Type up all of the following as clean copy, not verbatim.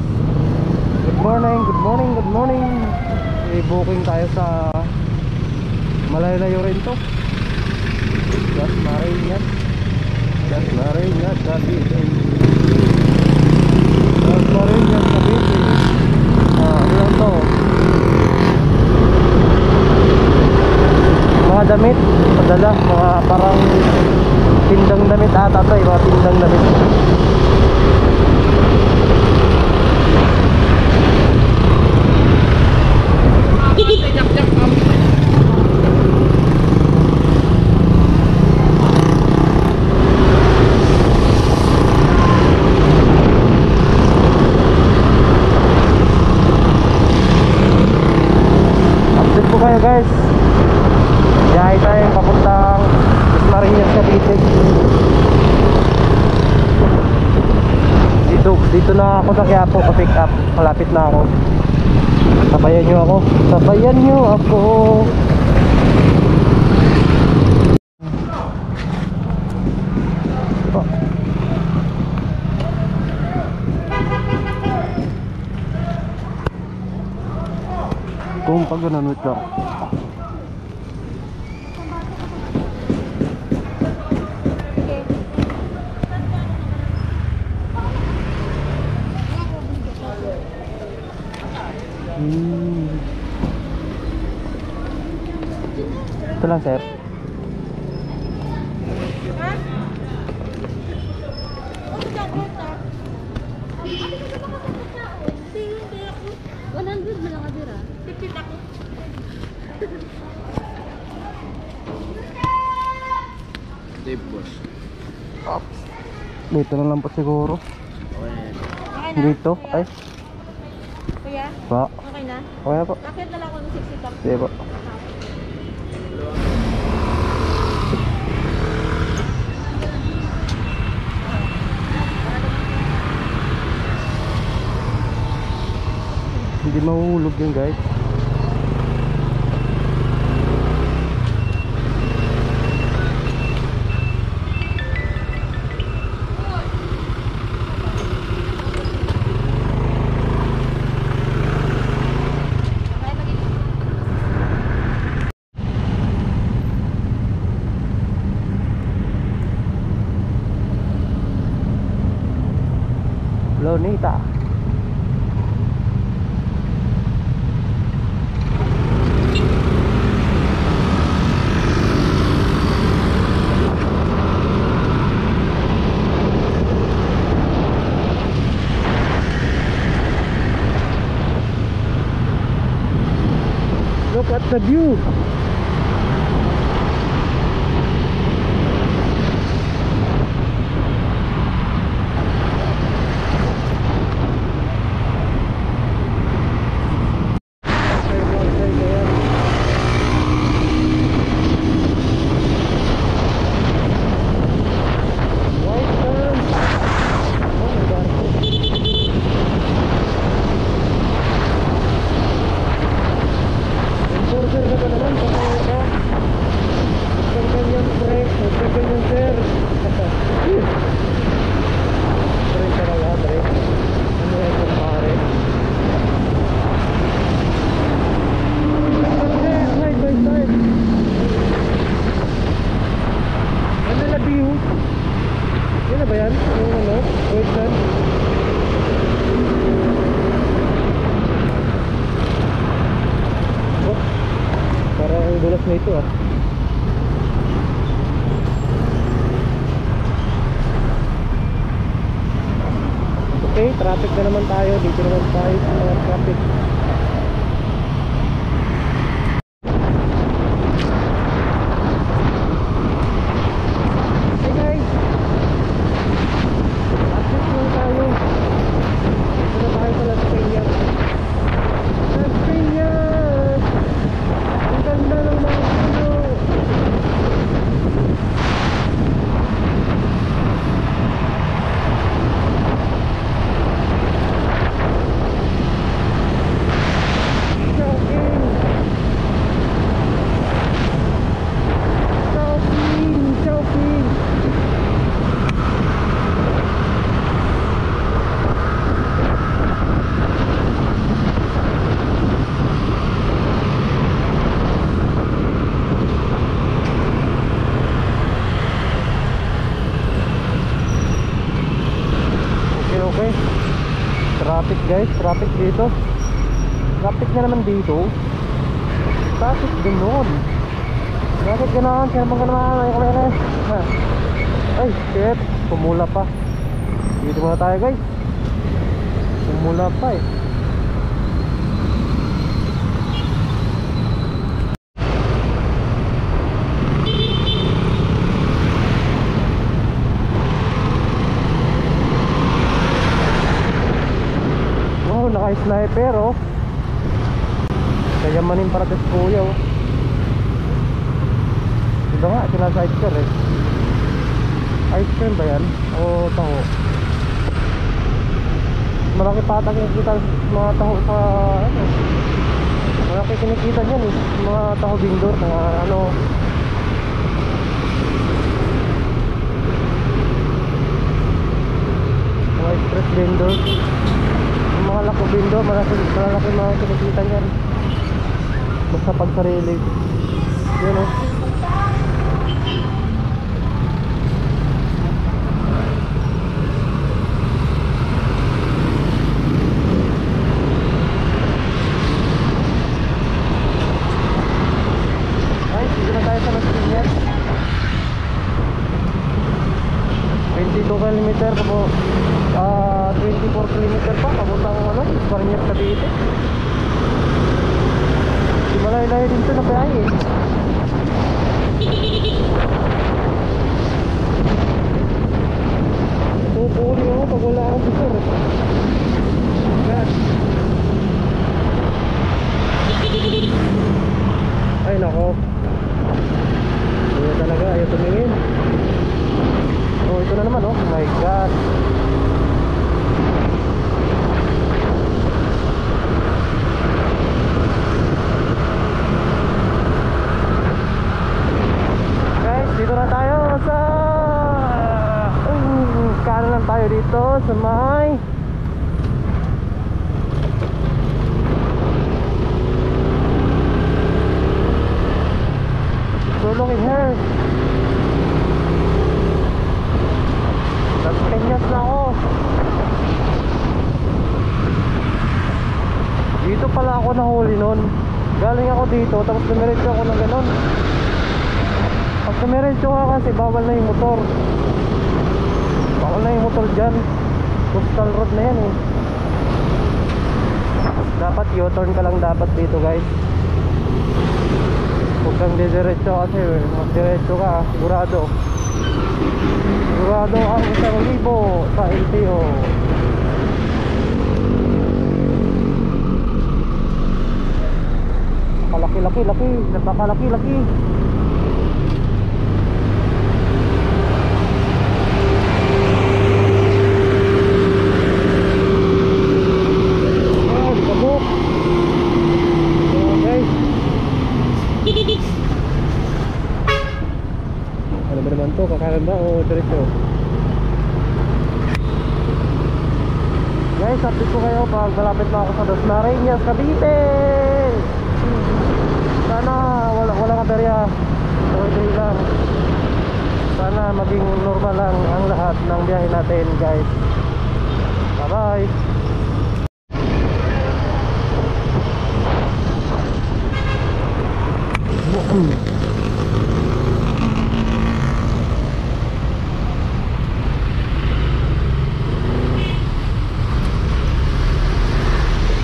Good morning, good morning, good morning. May booking tayo sa malayo rin to. Dasmariñas Cavite. Dasmariñas Cavite. Ano lang to? Mga damit, padala, mga parang tindang damit ata to, mga tindang damit. Update po kayo guys. Biyahe tayo papuntang Dasmariñas Cavite. Dito na ako sa Quiapo pa-pick up. Malapit na ako. Sabayan nyo ako. Sabayan nyo ako. Kung pag ganun, wait lang. Ito lang sir. Dito na lang po siguro. Dito, ay. Kuya? Ba? Okay na? Okay na po. Bakit na lang ako ng 60 top? Sige po. Hindi mahuhulog yan guys. Lonita. Look at the view. Dulas na ito ah. Okay, traffic na naman tayo. Dito naman tayo sa mga traffic. Hey guys, update lang tayo. Dito na tayo sa Las Peñas. Las Peñas! Ang ganda ng mga puno. Traffic guys, traffic dito. Traffic na naman dito. Traffic din doon. Bakit ganoon? Kaya mga naman ay kamera. Ay, shit, pumula pa. Dito muna tayo guys. Pumula pa eh. Oh, naka-sniper oh. Kayamanin para sa kuya oh. Diba nga, sinasidecar eh. Ice cream ba yan? O taho? Malaki patag yung kita mga taho sa ano. Malaki kinikita dyan eh. Mga taho bindor, mga ano. Mga express bindor. Mga lako bindor, malaki mga kinikita dyan. Basta pag sarili. Yun oh. Kilometer po 24 kilometer pa papuntang ano, Parmier Cavite. Di malay-layo din ito na biyahe eh. Pupuli ako pag wala akong bisor eh. God. Ay nako, ayaw talaga, ayaw tumingin. Oh, ito na naman oh, my god. Guys, dito na tayo sa kanan lang tayo dito sa may Sulong in here. Penyas na ako. Dito pala ako nahuli nun. Galing ako dito tapos dumiretso ako ng ganon. Pag dumiretso ka kasi bawal na yung motor. Bawal na yung motor dyan. Coastal road na yan eh. Dapat U-turn ka lang dapat dito guys. Huwag kang didiretso kasi magdiretso ka sigurado. Sigurado ang 1,000 sa LTO. Napakalaki-laki, napakalaki-laki. Ah, kabuk. Okay. Ano ba naman to? Kakanan ba o diretso? Guys, update ko kayo pag malapit na ako sa Dasmariñas, Cavite. Sana walang aberya. Okay lang. Sana maging normal lang ang lahat ng biyahe natin guys. Bye bye.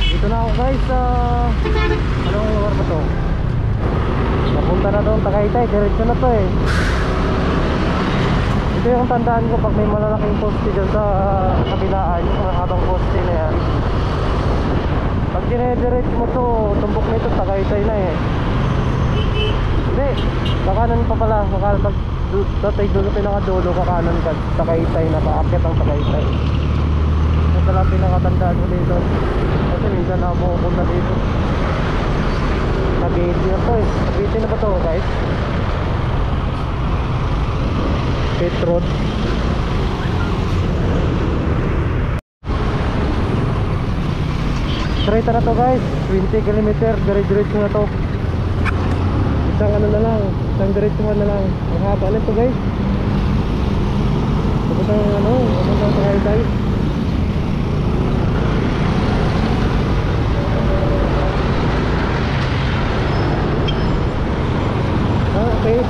Dito na ako guys sa anong lugar ba to? Napunta na doon Tagaytay, diretso na to eh. Ito yung tandaan ko pag may malalaking poste dyan sa kabilaan, yung mga habang poste na yan. Pag dinediretso mo to, tumbok nito Tagaytay na eh. Hindi, kakanan pa pala, pag tatay doon sa pinakadulo, kakanan ka Tagaytay na, paakyat ang Tagaytay. Ito lang pinakatandaan ko dito. Kasi minsan na ako pupunta dito. Cavite na to eh. Cavite na ba to guys? Pit Road. Straight na to guys, 20 km, dire-diretso na to. Isang ano na lang, isang diretsuhan na lang. Ang haba na to guys. Papuntang ano, papuntang Tagaytay.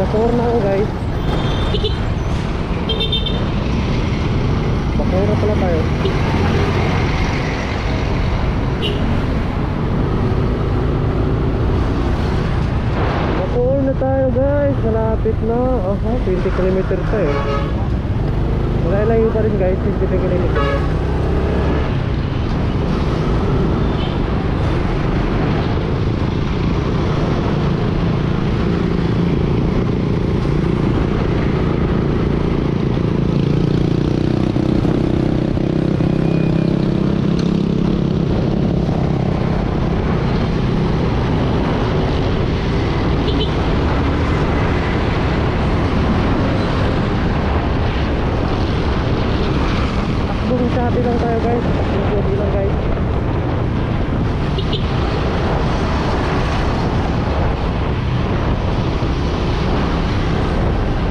Bacoor na ako guys. Bacoor na pala tayo. Bacoor na tayo guys. Malapit na. Aha, 20 km pa eh. Malayo pa rin guys, 20 km. Sabi lang tayo guys, sabi lang guys.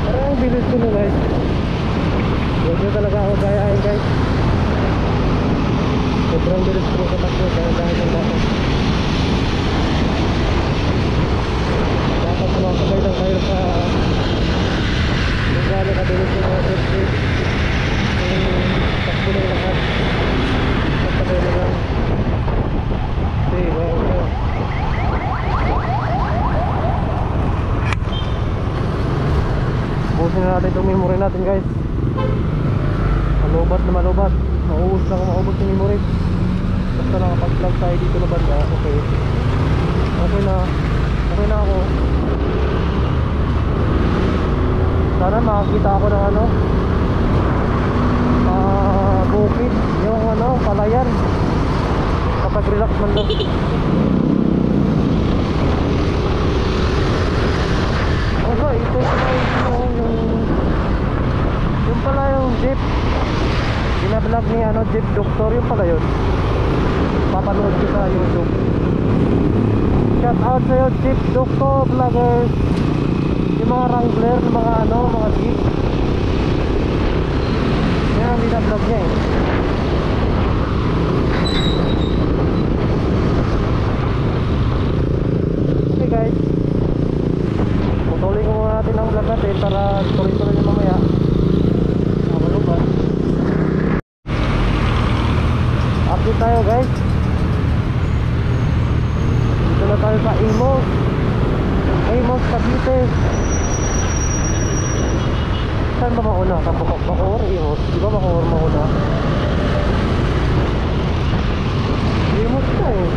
Parang ang bilis ko na guys. Huwag nyo talaga ako gayahin guys. Sobrang bilis ko sa takbo dahil ng dapat. Dapat sumakabay lang tayo sa kung gaano kabilis yung mga safety. Takbo ng lahat. Takbo na lang. Okay, wow. Busin na natin itong memory natin guys. Malubat na malubat. Mauubos lang maubos yung memory. Basta nakapag-plug tayo dito na banda. Okay. Okay na. Okay na ako. Sana makakita ako ng ano, bukid, yung ano, palayan. Kapag relax man lang. Okay, ito yung pala yung jeep. Binablog ni ano, Jeep Doctor, yung pala yun. Papanood ko sa YouTube. Shout out sa'yo Jeep Doctor vloggers. Yung mga Wrangler, mga ano, mga jeep. Yan ang binablog niya eh. Okay guys, putuloy ko muna natin ang vlog natin para tuloy-tuloy niya mamaya. Malubat. Update tayo guys. Dito na tayo sa Imos. Imos, Cavite. Saan ba mauna? Bacoor, Imos? Di ba Bacoor mauna? Imos ka eh.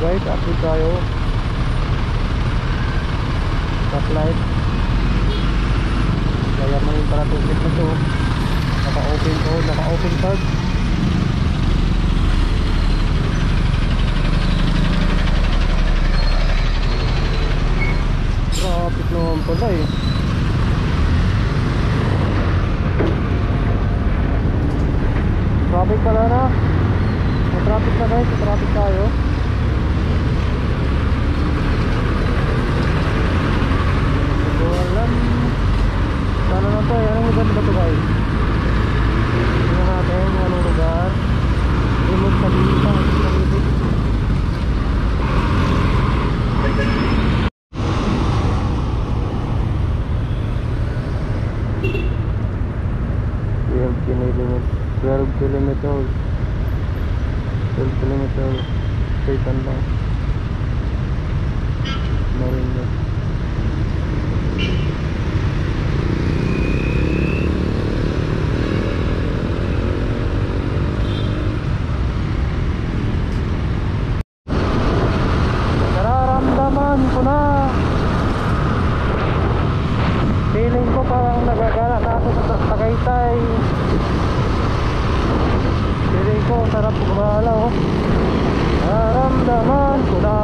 Guys, update tayo. Stoplight. Kaya mo yung paratusik na to. Naka-open to, naka-open card. Traffic naman pala eh. Traffic pala na. May traffic na guys, may traffic tayo. Sana na to, anong lugar ba ito guys? Tingnan natin kung anong lugar. Imos Cavite. limit 12 kilometers 12 kilometers straight on lang Marinda. Nararamdaman ko na, feeling ko parang nagagala na ako sa Tagaytay. Feeling ko sarap gumalaw. Nararamdaman ko na.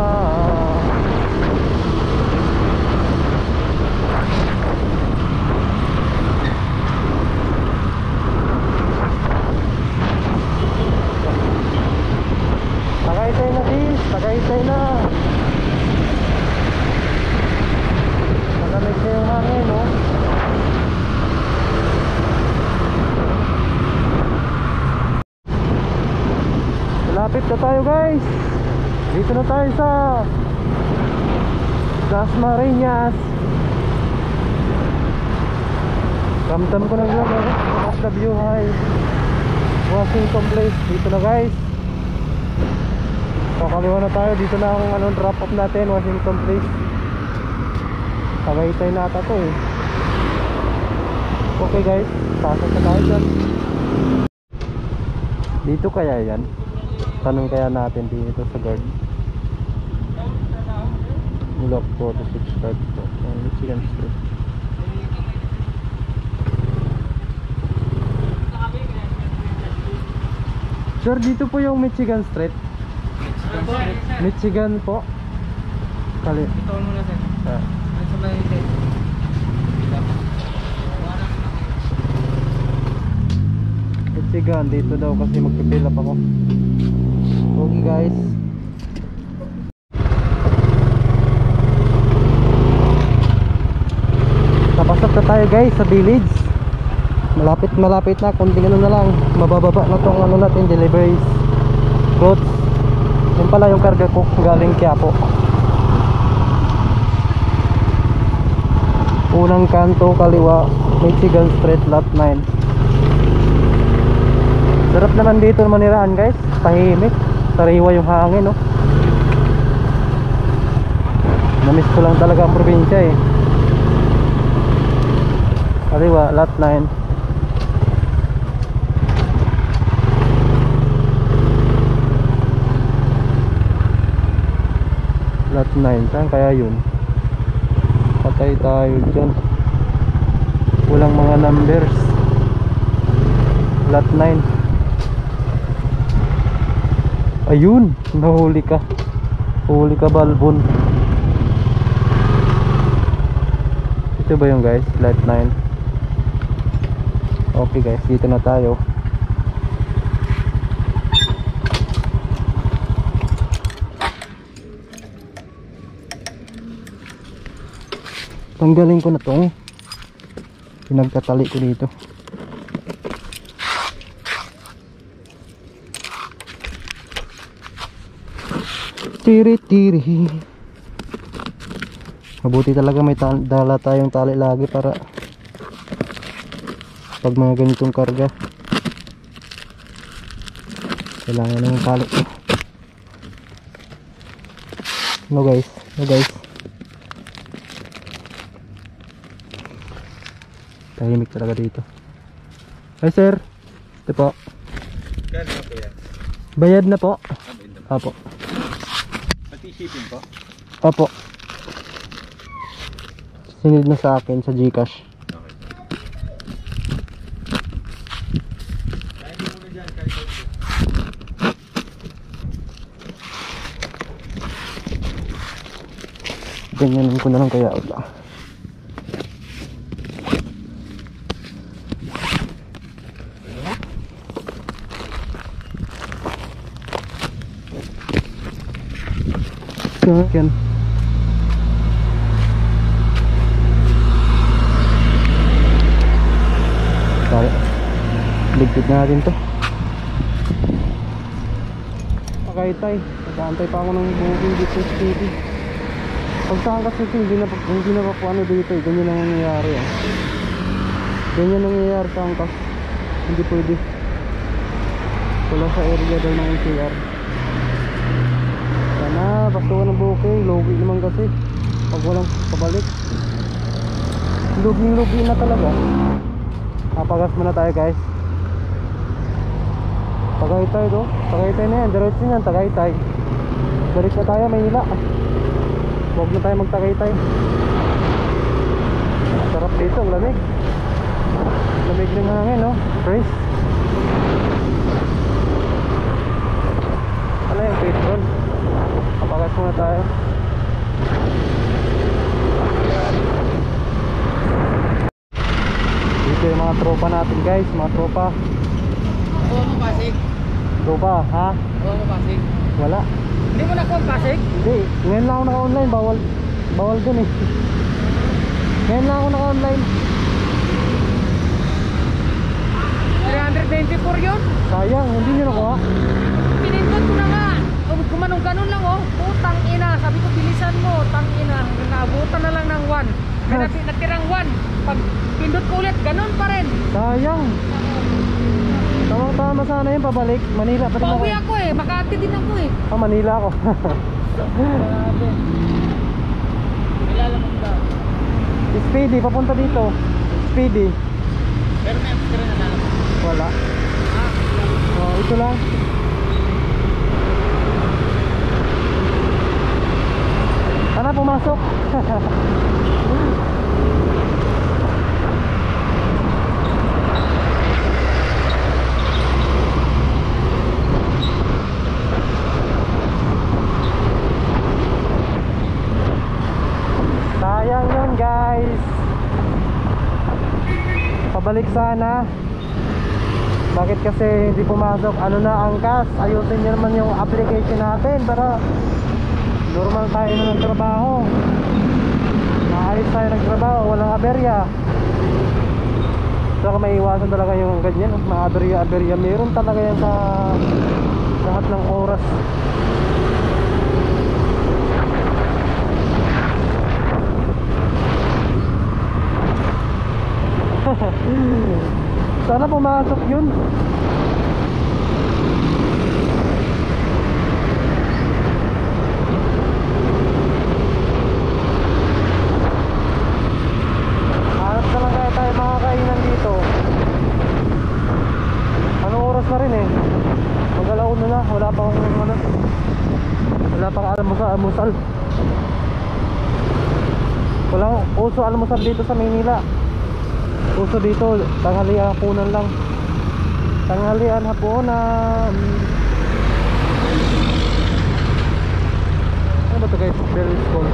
tayo guys. Dito na tayo sa Dasmariñas. Ramdam ko na vlog of the view high Washington Place. Dito na guys. Kakaliwa na tayo. Dito na ang drop off natin, Washington Place. Tagaytay na ata to eh. Okay guys, pasok na tayo dyan. Dito kaya yan? Tanong kaya natin dito sa guard. Block 46 po. Michigan Street. Sir, dito po yung Michigan Street. Michigan po. Kali. Ito muna sir. Ah. Ano sa may sir? Michigan, dito daw kasi magpipill up ako. Okay guys. Napasok na tayo guys sa village. Malapit na, kunting ano na lang, mabababa na tong ano natin, deliveries, goods. Yun pala yung karga ko galing Quiapo. Unang kanto kaliwa, Michigan Street, lot 9. Sarap naman dito manirahan guys, tahimik, sariwa yung hangin, no? Namiss ko lang talaga ang probinsya eh. Kaliwa, lot 9. Lot 9, saan kaya yun? Patay tayo dyan. Walang mga numbers. Lot 9. Ayun, nahuli ka. Huli ka balbon. Ito ba yung guys? Lot 9. Okay guys, dito na tayo. Tanggalin ko na tong pinagtatali ko dito. Tiri-tiri. Mabuti talaga may dala tayong tali lagi para pag mga ganitong karga kailangan ng tali. No guys, no guys. Tahimik talaga dito. Hi sir. Ito po. Gano'n na po yan? Bayad na po. Apo. Pati shipping po? Apo. Sinid na sa akin sa GCash. Okay. Kaya hindi muna dyan, kahit ito. Ganyanin ko na lang kaya wala. Yan. Tara. Ligpit na natin to. Tagaytay. Nag-aantay pa ako ng booking dito sa city. Pag saan kasi hindi na pa ano dito eh. Ganyan ang nangyayari eh. Ganyan ang nangyayari sa angkas. Hindi pwede. Wala sa area daw ng NCR. Sana basta ng booking. Logi naman kasi pag walang pabalik. Lugi na talaga. Papagas muna tayo guys. Tagaytay do. Tagaytay na yan. Diretso yan. Tagaytay. Balik na tayo Maynila. Huwag na tayo magtagaytay. Sarap dito. Ang lamig. Lamig ng hangin no. Fresh. Ano yung petrol? Papagas muna tayo. Dito yung mga tropa natin guys. Mga tropa. Huwag mo pasig. Tropa ha? Huwag mo pasig. Wala. Hindi mo nakuha ang pasig? Hindi. Ngayon lang ako naka-online. Bawal dun eh. Ngayon lang ako naka-online. 324 yun? Sayang. Hindi nyo nakuha. Pinindot ko na nga. Sabi ko manong ganun lang oh. Putang ina. Sabi ko bilisan mo. Tang ina. Naabutan na lang ng 1. May natirang 1. Pag pindot ko ulit, ganun pa rin. Sayang. Tama sana yun, pabalik. Manila pa rin ako. Pauwi ako eh. Makati din ako eh. Ah, Manila ako. Grabe. Kilala mo ba? Speedy, papunta dito. Speedy. Pero may apps ka rin nalala mo. Wala. Oh, ito lang. Sana pumasok. Sayang yun guys. Pabalik sana. Bakit kasi hindi pumasok? Ano na angkas? Ayusin niyo naman yung application natin para normal tayo na ng trabaho. Maayos tayo nagtrabaho, walang aberya. Saka may iwasan talaga yung ganyan, mga aberya. Meron talaga yan sa lahat ng oras. Sana pumasok yun. Hanap na lang kaya tayo mga kainan dito. Anong oras na rin eh? Mag-alauna na. Wala pang ano, wala pang almusal. Walang uso almusal dito sa Maynila. Uso dito, tanghalian, hapunan lang. Tanghalian, hapunan. Ano ba ito guys? Bell's School.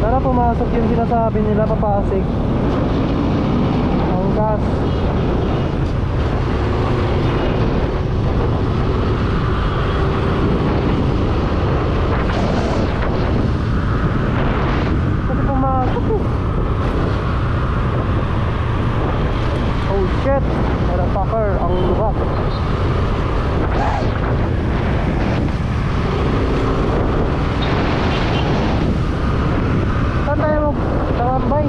Sana pumasok yung sinasabi nila, papasig. Ang gas. Kasi pumasok eh. Oh shit, motherfucker, ang luwak. Saan tayo magtambay?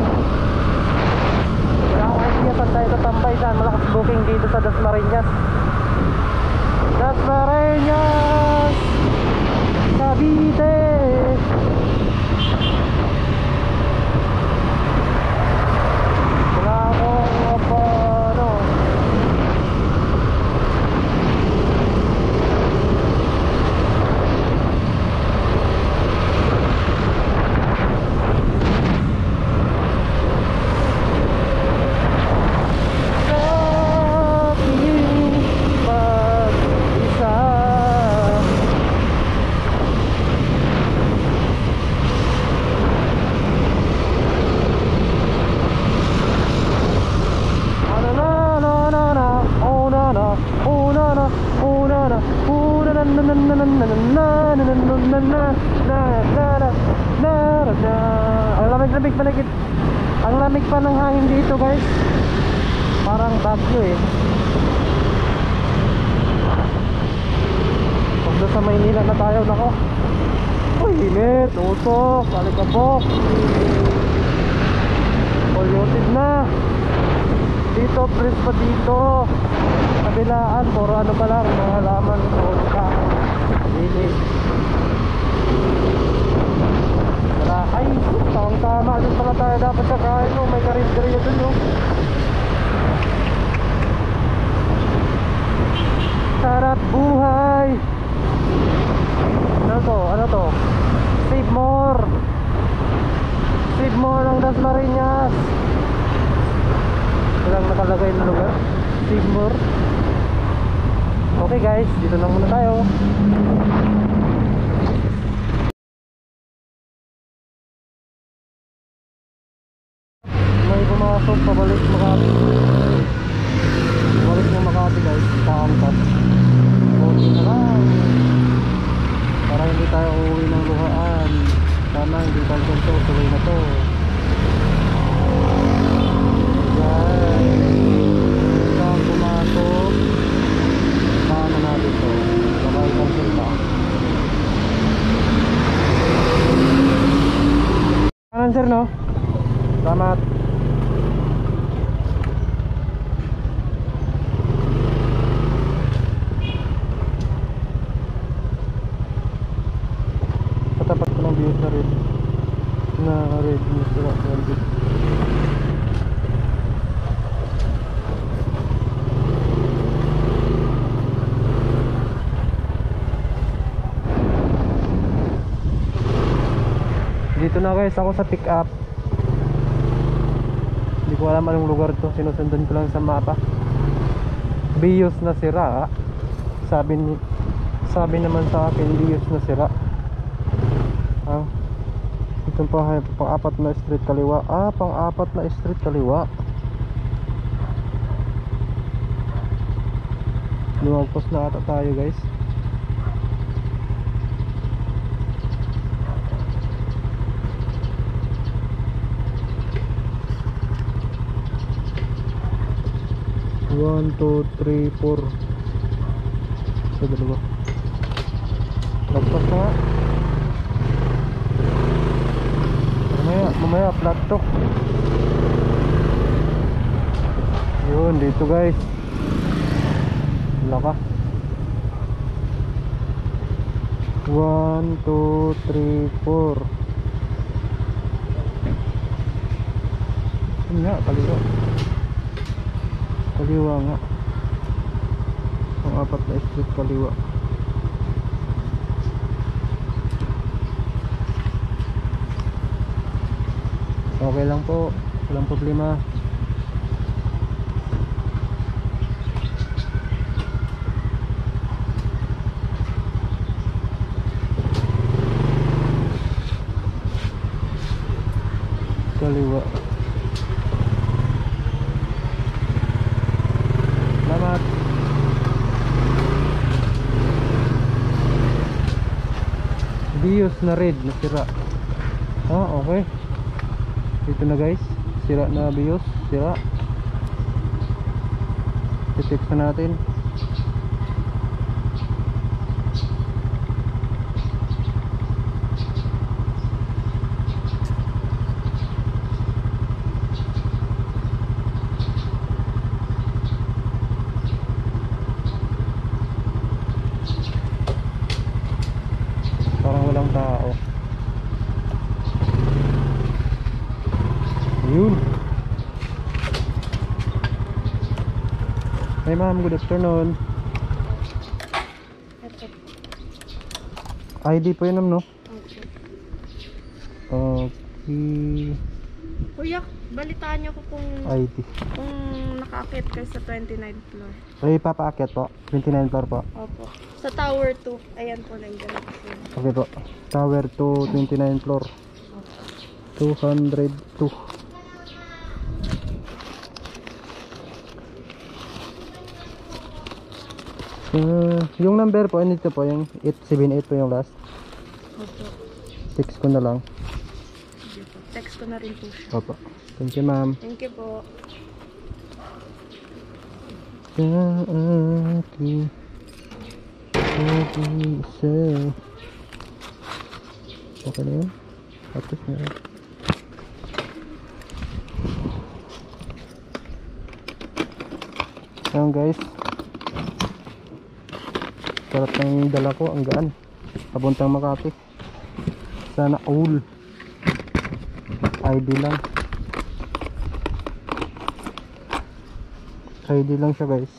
Wala akong idea saan tayo tatambay. Saan? Malakas booking dito sa Dasmariñas. Dasmariñas, Cavite. Wala akong ano. Ang lamig pa ng hangin dito guys. Parang bagyo eh. Pag sa Maynila na tayo, nako. Uy, init, usok, alikabok. Polluted na. Dito, fresh pa dito. Kabilaan, puro ano pa lang, mga halaman, puro ka. Dili. Ay, tama, doon pala tayo dapat kakain mo. May karinderya doon no. Sarap buhay. Ano to? Save more. Save more ng Dasmariñas. Walang nakalagay na lugar. Save more. Okay guys, dito lang muna tayo. May pumasok pabalik Makati. Pabalik ng Makati guys, paangkat. Buti na lang. Para hindi tayo uuwi ng luhaan. Sana hindi tayo ganito, tuloy na to. Guys, saan pumasok? Paano natin to? Baka ikansin pa. yan sir, no? Salamat. Katapat ko ng views na red. Na red na sila. Dito na guys ako sa pick up. Hindi ko alam anong lugar to, sinusundan ko lang sa mapa. Bios na sira. Sabi naman sa akin bios na sira. Ito pang-apat na street kaliwa. Pang-apat na street kaliwa. Lumagpas na ata tayo guys. One, two, three, four. Sa dalawa. Lagpas na nga. Mamaya flat to. Yun, dito guys. Wala ka. 1, 2, 3, 4. Yun nga, kaliwa. Kaliwa nga. Ang apat na street kaliwa. Okay lang po, walang problema. Kaliwa. Salamat. Bios na red na sira. Okay. Dito na guys, sira na bios, sira. I-check na natin. Parang walang tao. Yun. Hey ma'am, good afternoon. ID po yun ma'am, no? Okay. Kuya, balitaan niyo ko kung ID. nakaakit kayo sa 29th floor. Ay, papaakyat po. 29 floor po. Opo. Sa tower 2. Ayan po nandiyan ako. Okay po. Tower 2, 29 floor. 202. Yung number po, nito po, yung 878 po yung last. Opo. Text ko na lang. Sige po. Text ko na rin po siya. Opo. Thank you ma'am. Thank you po. Sa aking pag-isa. Okay na yun? Tapos na yun. Ayan guys, sarap ng dala ko, ang gaan papuntang Makati. Sana all ID lang. ID lang siya guys.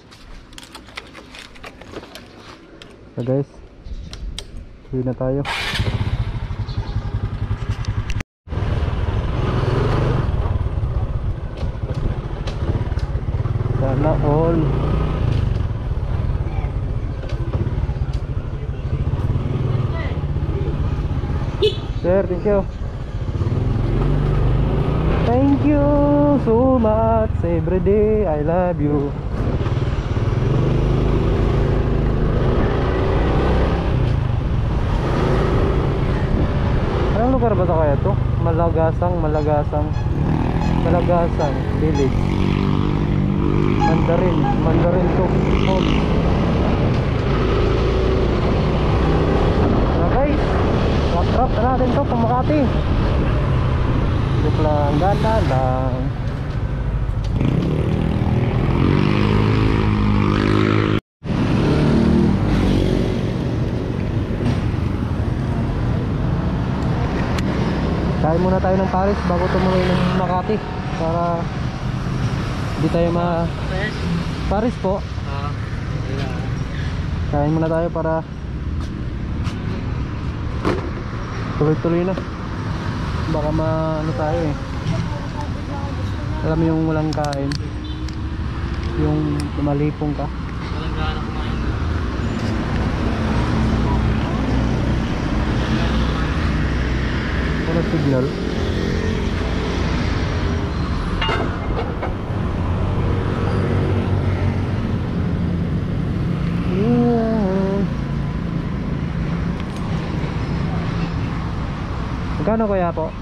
So guys, uwi na tayo. Sana all. Sir, thank you. Thank you so much. Every day I love you. Anong lugar ba ito kaya to? Malagasang Village. Mandarin to. Guys, wrap na natin to, Makati. gana lang. Kain muna tayo ng Paris bago tumuloy ng Makati para hindi tayo Paris po. Kain muna tayo para tuloy-tuloy na. Baka ano tayo eh. Alam mo yung walang kain, yung malipong ka. Walang gana kumain. Wala signal. Magkano kaya po?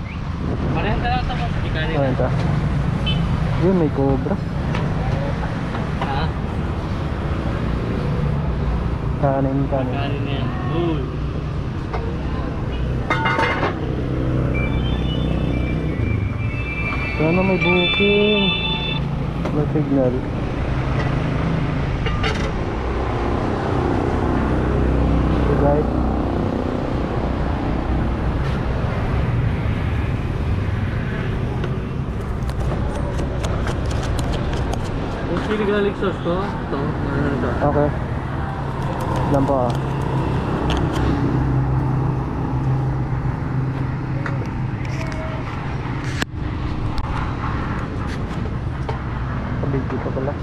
Parehas na lang ito. Hindi ka rin. 40. Yun, may cobra. Ha? Kanin. Kanin yan. Uy. Sana may booking. May signal. So guys, Yung chili garlic sauce ko. Ito. Ano ito? okay. Lang po ah. Pabigyo pa pala.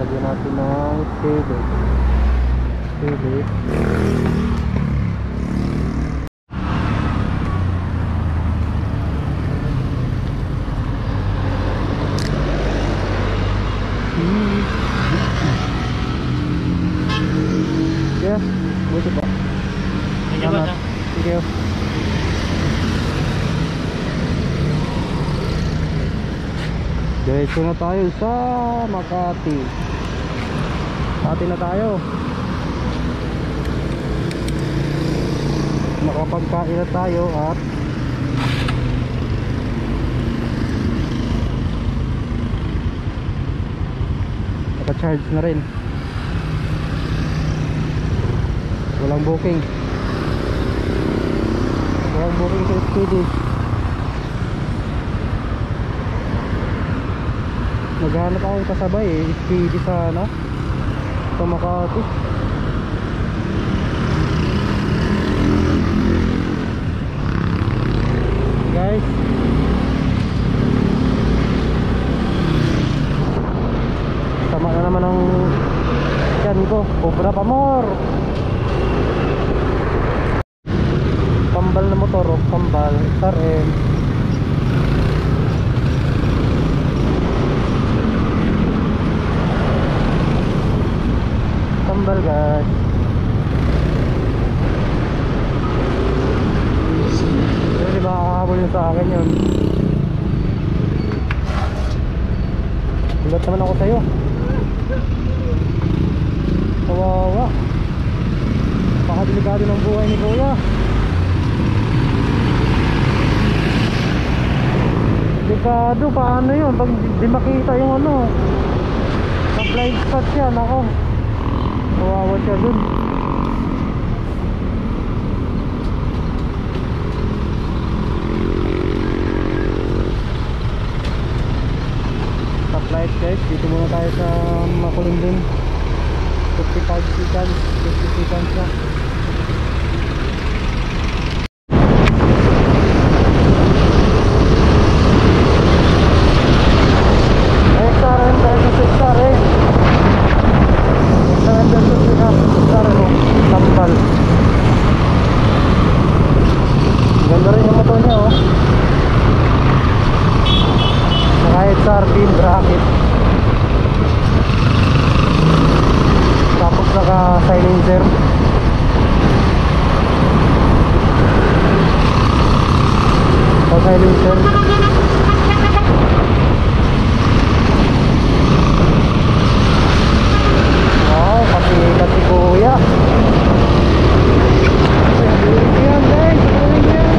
Lagyan natin ng chili. Yeah, buti pa. Medyo ba ito? Sige. Diretso na tayo sa Makati. Makati na tayo. Makapagkain na tayo at naka-charge na rin. Walang booking sa SPD. Naghanap ako kasabay eh, SPD sa sa Makati. Guys, sama na naman ang tiyan ko. Cobra pa more. Kambal na motor o kambal SRM. Kambal guys. Hindi ba makakahabol yun sa akin yun? Ulat naman ako sa'yo. Kawawa. Pakadiligado ng buhay ni Kuya. Delikado, paano yun? Pag di makita yung sa blind spot siya, nako. Kawawa siya dun. Stop light guys, dito muna tayo sa Makulimbing. 55 seconds, 50 seconds na. Ganda rin yung motor niya oh. Kahit sardine bracket. Tapos naka silencer. Naka silencer. Wow, pasikat si Kuya. Yan guys, yan.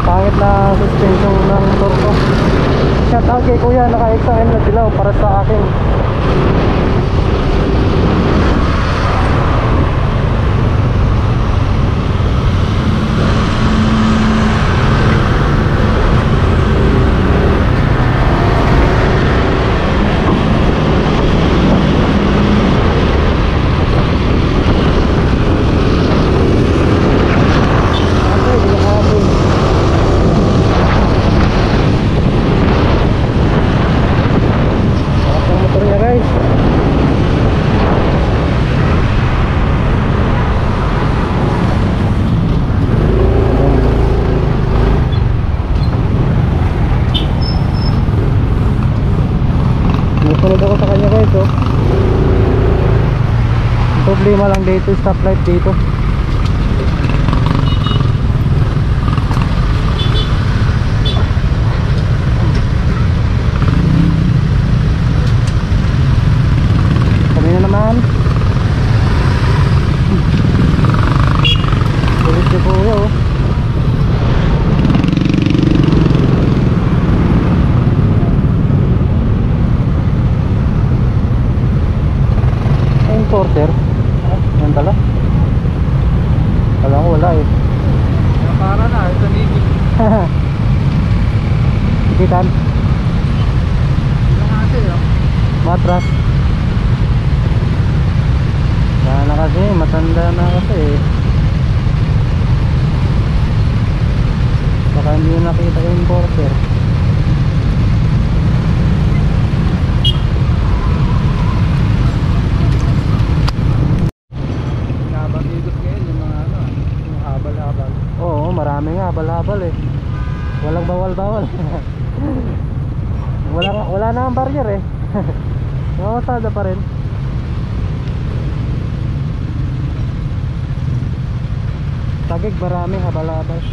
pangit na suspension ng motor ko. Shout out kay kuya, naka-XM na dilaw para sa akin. Sunod ako sa kanya guys, oh. Ang problema lang dito, stoplight dito. Kami na naman. Sulit niyo po yun, oh. Porter? Yan tala? Kala ko wala eh. Para na, ito nigit. Kitan? Yung ate, oh. Matras? Kaya na kasi, matanda na kasi eh. Baka hindi nyo nakita yung porter. Oo, marami nga habal-habal eh. Walang bawal-bawal. wala na ang barrier eh. Makasada pa rin. Tagig marami habal-habal.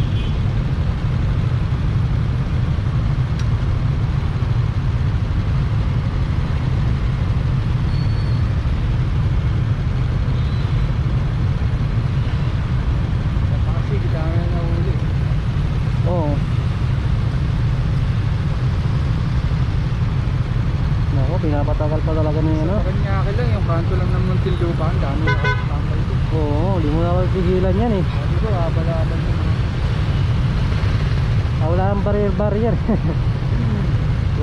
Pinapatagal pa talaga niya, no? Kanya lang yung kanto lang ng Muntinlupa, ang dami nakakapangkal ito. Oo, di mo na pigilan yan eh. Dito, abal-abal yun. Wala ang barrier.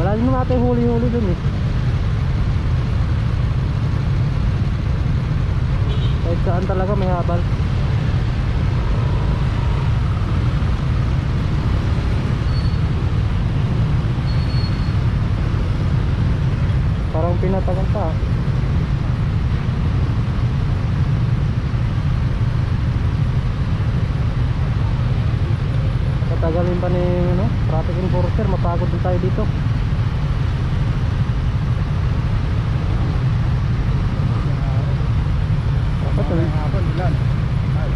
Wala din naman huli-huli dun eh. Kahit saan talaga may habal. Parang pinatagal pa. Patagalin pa ni traffic enforcer, mapagod din tayo dito. Dapat May hapon, ilan? Ay.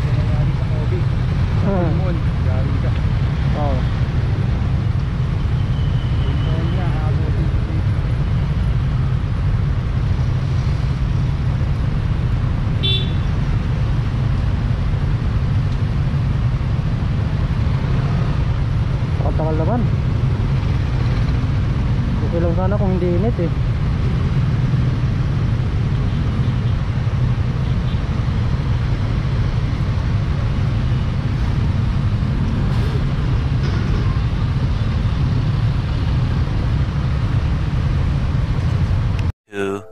Nangyari sa COVID. Moon, gari ka. Oo. Moon niya, hapon. Takal naman. Okay lang sana kung hindi init eh.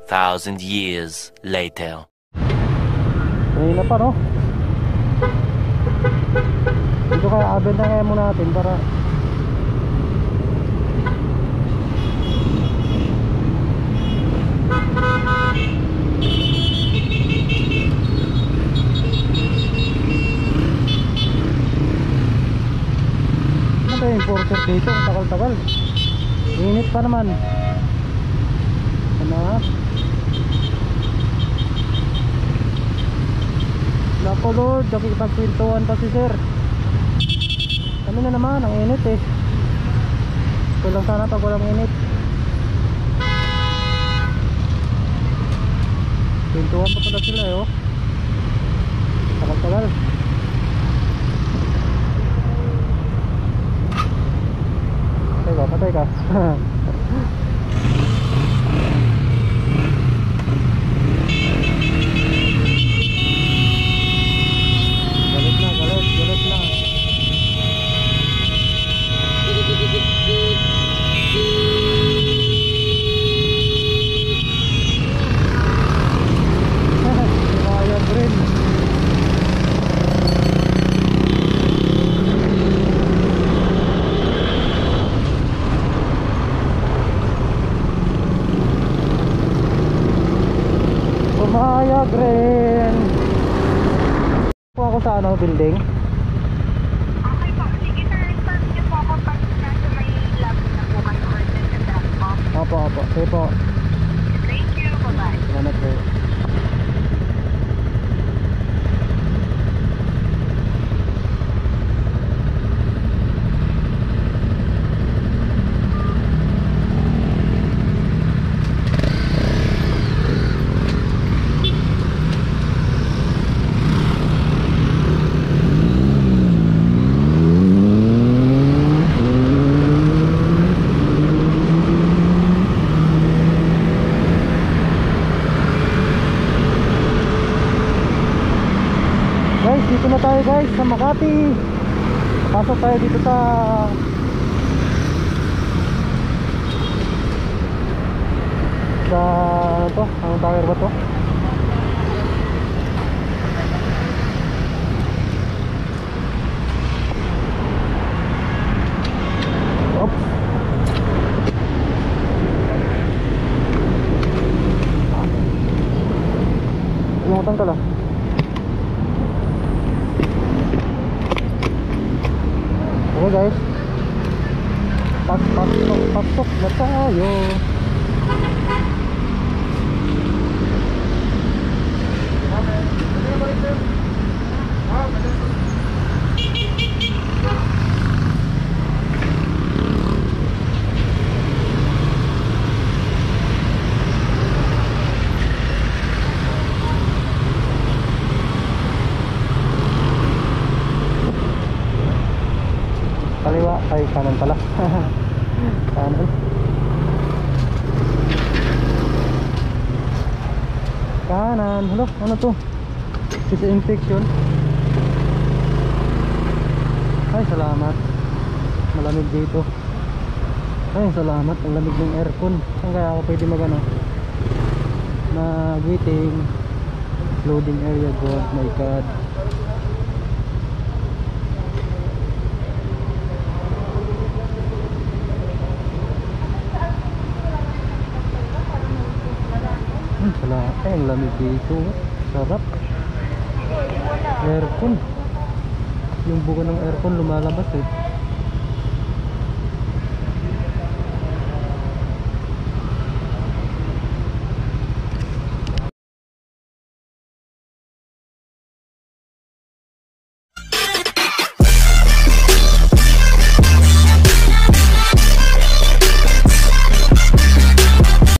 Thousand years later. Kanina pa no? Dito kaya abel na kaya muna natin para ano ba yung enforcer dito? Ang tagal-tagal. Init pa naman. Ano ha? Naku Lord, nakikipagpintuan pa si sir. Kami na naman, ang init eh. Ito lang sana pag walang init. Pintuan pa pala sila eh oh. Tagal-tagal. Patay ka. Galit na. Kaya rin. Pumayag rin. Po ako sa ano, building. Okay po. Sige sir, start niyo po ako pag nasa may lab na po kayo or sa drop off. Opo. Sige po. Thank you. Bye-bye. Salamat po. Guys, dito na tayo guys sa Makati. Pasok tayo dito sa ano to? Anong tower ba to? Oops. Lumutang ka lang. Okay guys, pasok na tayo. Kaliwa, ay kanan pala. Kanan. Kanan. Hello, ano to? Disinfection. Ay, salamat. Malamig dito. Ay, salamat. Ang lamig ng aircon. Saan kaya ako pwede magano? Mag-waiting. Loading area. God, my God. Ay, ang lamig dito. Sarap. Aircon. Yung buka ng aircon lumalabas eh.